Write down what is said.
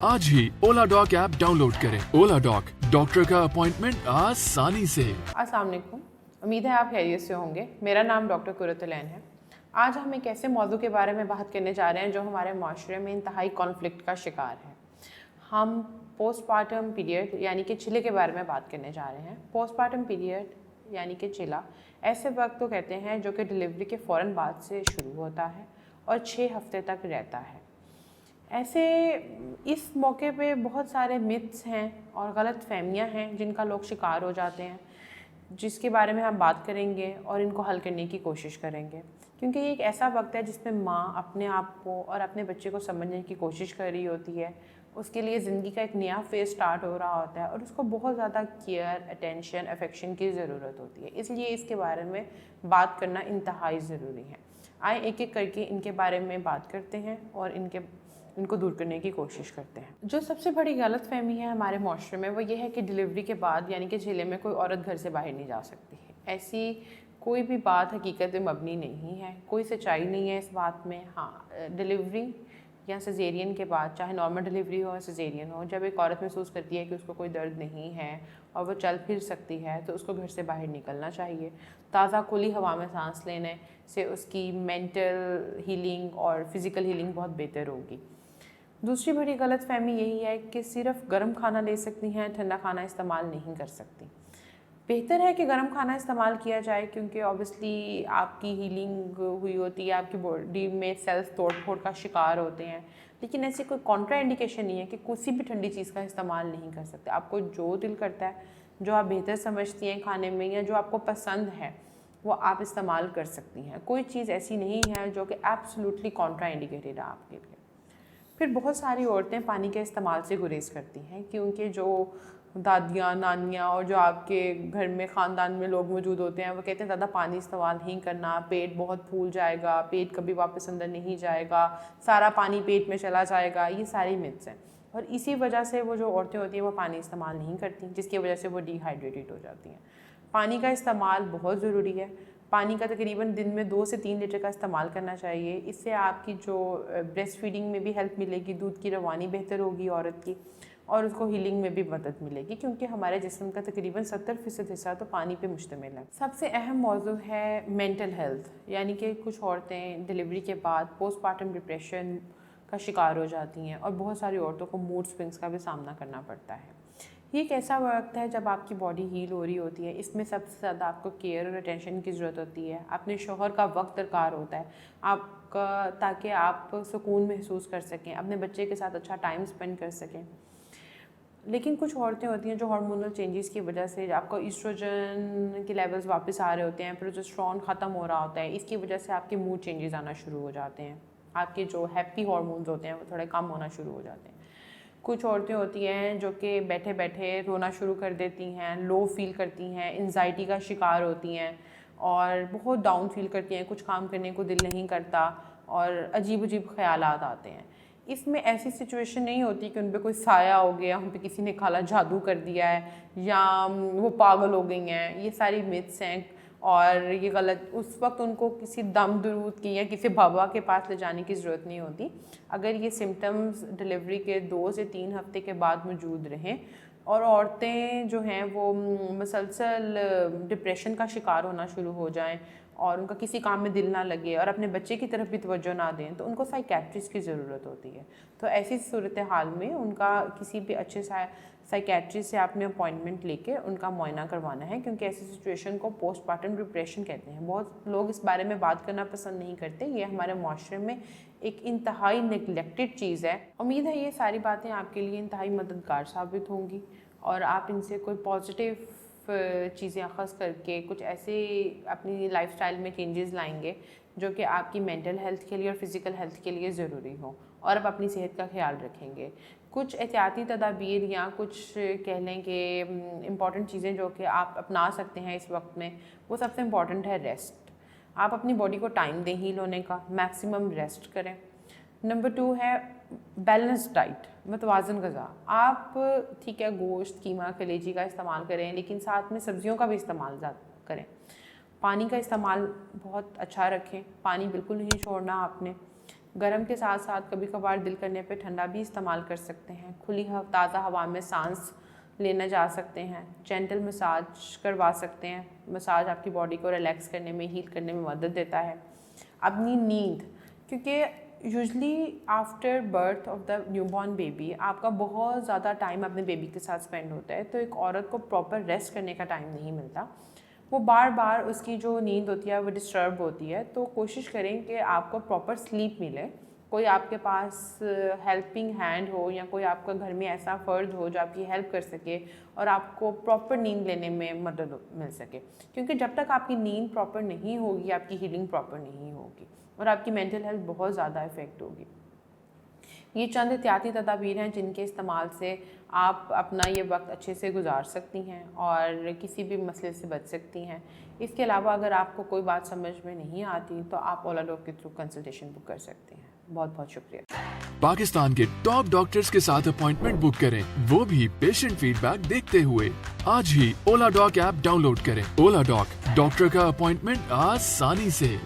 आज ही ओला dock app download करें। ओला dock, doctor का अपॉइंटमेंट आसानी से। अस्सलाम वालेकुम, उम्मीद है आप खैरियत से होंगे। मेरा नाम डॉक्टर कुरतुलैन है। आज हम एक ऐसे मौजू के बारे में बात करने जा रहे हैं जो हमारे माशरे में इंतहाई कॉन्फ्लिक्ट का शिकार है। हम पोस्टपार्टम पीरियड यानी कि चिले के बारे में बात करने जा रहे हैं। पोस्टपार्टम पीरियड यानी कि चिला ऐसे वक्त को कहते हैं जो कि डिलीवरी के फ़ौरन बाद से शुरू होता है और 6 हफ्ते तक रहता है। ऐसे इस मौके पे बहुत सारे मिथ्स हैं और गलत फहमियाँ हैं जिनका लोग शिकार हो जाते हैं, जिसके बारे में हम बात करेंगे और इनको हल करने की कोशिश करेंगे। क्योंकि ये एक ऐसा वक्त है जिसमें माँ अपने आप को और अपने बच्चे को समझने की कोशिश कर रही होती है। उसके लिए ज़िंदगी का एक नया फेज़ स्टार्ट हो रहा होता है और उसको बहुत ज़्यादा केयर, अटेंशन, अफेक्शन की ज़रूरत होती है। इसलिए इसके बारे में बात करना इंतहाई ज़रूरी है। आए एक एक करके इनके बारे में बात करते हैं और इनको दूर करने की कोशिश करते हैं। जो सबसे बड़ी गलत फहमी है हमारे माशरे में वो ये है कि डिलीवरी के बाद यानी कि झीले में कोई औरत घर से बाहर नहीं जा सकती है। ऐसी कोई भी बात हकीकत में मबनी नहीं है, कोई सच्चाई नहीं है इस बात में। हाँ, डिलीवरी या सिजेरियन के बाद, चाहे नॉर्मल डिलीवरी हो या सिजेरियन हो, जब एक औरत महसूस करती है कि उसको कोई दर्द नहीं है और वो चल फिर सकती है तो उसको घर से बाहर निकलना चाहिए। ताज़ा खुली हवा में सांस लेने से उसकी मेंटल हीलिंग और फिज़िकल हीलिंग बहुत बेहतर होगी। दूसरी बड़ी गलत फहमी यही है कि सिर्फ गर्म खाना ले सकती हैं, ठंडा खाना इस्तेमाल नहीं कर सकती। बेहतर है कि गर्म खाना इस्तेमाल किया जाए क्योंकि ऑब्वियसली आपकी हीलिंग हुई होती है, आपकी बॉडी में सेल्स तोड़ फोड़ का शिकार होते हैं। लेकिन ऐसी कोई कॉन्ट्रा इंडिकेशन नहीं है कि किसी भी ठंडी चीज़ का इस्तेमाल नहीं कर सकते। आपको जो दिल करता है, जो आप बेहतर समझती हैं खाने में या जो आपको पसंद है, वो आप इस्तेमाल कर सकती हैं। कोई चीज़ ऐसी नहीं है जो कि एब्सोल्युटली कॉन्ट्रा इंडिकेटेड है आपके लिए। फिर बहुत सारी औरतें पानी के इस्तेमाल से गुरेज करती हैं क्योंकि जो दादियाँ, नानियाँ और जो आपके घर में ख़ानदान में लोग मौजूद होते हैं वो कहते हैं ज़्यादा पानी इस्तेमाल नहीं करना, पेट बहुत फूल जाएगा, पेट कभी वापस अंदर नहीं जाएगा, सारा पानी पेट में चला जाएगा। ये सारी मिथ्स हैं और इसी वजह से वो जो औरतें होती हैं वो पानी इस्तेमाल नहीं करती, जिसकी वजह से वो डिहाइड्रेटेड हो जाती हैं। पानी का इस्तेमाल बहुत ज़रूरी है। पानी का तकरीबन दिन में 2 से 3 लीटर का इस्तेमाल करना चाहिए। इससे आपकी जो ब्रेस्ट फीडिंग में भी हेल्प मिलेगी, दूध की रवानी बेहतर होगी औरत की, और उसको हीलिंग में भी मदद मिलेगी क्योंकि हमारे जिस्म का तकरीबन 70% हिस्सा तो पानी पे मुश्तमिल है। सबसे अहम मौजू है मेंटल हेल्थ, यानी कि कुछ औरतें डिलीवरी के बाद पोस्टपार्टम डिप्रेशन का शिकार हो जाती हैं और बहुत सारी औरतों को मूड स्विंग्स का भी सामना करना पड़ता है। ये एक ऐसा वक्त है जब आपकी बॉडी हील हो रही होती है। इसमें सबसे ज़्यादा आपको केयर और अटेंशन की ज़रूरत होती है। अपने शौहर का वक्त दरकार होता है आपका, ताकि आप सुकून महसूस कर सकें, अपने बच्चे के साथ अच्छा टाइम स्पेंड कर सकें। लेकिन कुछ औरतें होती हैं जो हार्मोनल चेंजेस की वजह से आपको ईस्ट्रोजन के लेवल्स वापस आ रहे होते हैं, प्रोजेस्टेरोन ख़त्म हो रहा होता है, इसकी वजह से आपके मूड चेंजेस आना शुरू हो जाते हैं। आपके जो हैप्पी हार्मोन्स होते हैं वो थोड़े कम होना शुरू हो जाते हैं। कुछ औरतें होती हैं जो कि बैठे बैठे रोना शुरू कर देती हैं, लो फील करती हैं, एंजाइटी का शिकार होती हैं और बहुत डाउन फील करती हैं, कुछ काम करने को दिल नहीं करता और अजीब अजीब ख्यालात आते हैं। इसमें ऐसी सिचुएशन नहीं होती कि उन पे कोई साया हो गया, उन पे किसी ने काला जादू कर दिया है या वो पागल हो गई हैं। ये सारी मिथ्स हैं और ये गलत। उस वक्त उनको किसी दम दुरूद की या किसी बाबा के पास ले जाने की ज़रूरत नहीं होती। अगर ये सिम्टम्स डिलीवरी के 2 से 3 हफ्ते के बाद मौजूद रहें और औरतें जो हैं वो मुसलसल डिप्रेशन का शिकार होना शुरू हो जाएं और उनका किसी काम में दिल ना लगे और अपने बच्चे की तरफ भी तवज्जो ना दें, तो उनको साइकेट्रिस्ट की ज़रूरत होती है। तो ऐसी सूरत हाल में उनका किसी भी अच्छे साइकेट्रिस्ट से आपने अपॉइंटमेंट लेके उनका मुआयना करवाना है क्योंकि ऐसी सिचुएशन को पोस्टपार्टम डिप्रेशन कहते हैं। बहुत लोग इस बारे में बात करना पसंद नहीं करते। ये हमारे माशरे में एक इंतहाई नेगलेक्टेड चीज़ है। उम्मीद है ये सारी बातें आपके लिए इंतहाई मददगार साबित होंगी और आप इनसे कोई पॉजिटिव चीज़ें अख़ज़ करके कुछ ऐसे अपनी लाइफस्टाइल में चेंजेस लाएंगे जो कि आपकी मेंटल हेल्थ के लिए और फिज़िकल हेल्थ के लिए ज़रूरी हो और आप अपनी सेहत का ख्याल रखेंगे। कुछ एहतियाती तदाबीर या कुछ कह लें कि इम्पॉर्टेंट चीज़ें जो कि आप अपना सकते हैं इस वक्त में, वो सबसे इम्पॉर्टेंट है रेस्ट। आप अपनी बॉडी को टाइम दें हील होने का, मैक्सिमम रेस्ट करें। नंबर 2 है बैलेंस डाइट, मतवाज़न ग़िज़ा। आप ठीक है गोश्त, कीमा, कलेजी का इस्तेमाल करें लेकिन साथ में सब्ज़ियों का भी इस्तेमाल करें। पानी का इस्तेमाल बहुत अच्छा रखें, पानी बिल्कुल नहीं छोड़ना आपने। गर्म के साथ साथ कभी कभार दिल करने पे ठंडा भी इस्तेमाल कर सकते हैं। खुली ताज़ा हवा में सांस लेना जा सकते हैं। जेंटल मसाज करवा सकते हैं। मसाज आपकी बॉडी को रिलैक्स करने में, हील करने में मदद देता है। अपनी नींद, क्योंकि usually after birth of the newborn baby आपका बहुत ज़्यादा टाइम अपने बेबी के साथ स्पेंड होता है, तो एक औरत को प्रॉपर रेस्ट करने का टाइम नहीं मिलता। वो बार बार उसकी जो नींद होती है वो डिस्टर्ब होती है। तो कोशिश करें कि आपको प्रॉपर स्लीप मिले। कोई आपके पास हेल्पिंग हैंड हो या कोई आपका घर में ऐसा फ़र्द हो जो आपकी हेल्प कर सके और आपको प्रॉपर नींद लेने में मदद मिल सके, क्योंकि जब तक आपकी नींद प्रॉपर नहीं होगी आपकी हीलिंग प्रॉपर नहीं होगी और आपकी मेंटल हेल्थ बहुत ज़्यादा इफ़ेक्ट होगी। ये चंद एहतियाती तदाबीर हैं जिनके इस्तेमाल से आप अपना ये वक्त अच्छे से गुजार सकती हैं और किसी भी मसले से बच सकती हैं। इसके अलावा अगर आपको कोई बात समझ में नहीं आती तो आप ओला डॉक के थ्रू कंसल्टेशन बुक कर सकते हैं। बहुत बहुत शुक्रिया। पाकिस्तान के टॉप डॉक्टर्स के साथ अपॉइंटमेंट बुक करें, वो भी पेशेंट फीडबैक देखते हुए। आज ही ओला डॉक ऐप डाउनलोड करें। ओला डॉक, डॉक्टर का अपॉइंटमेंट आसानी से।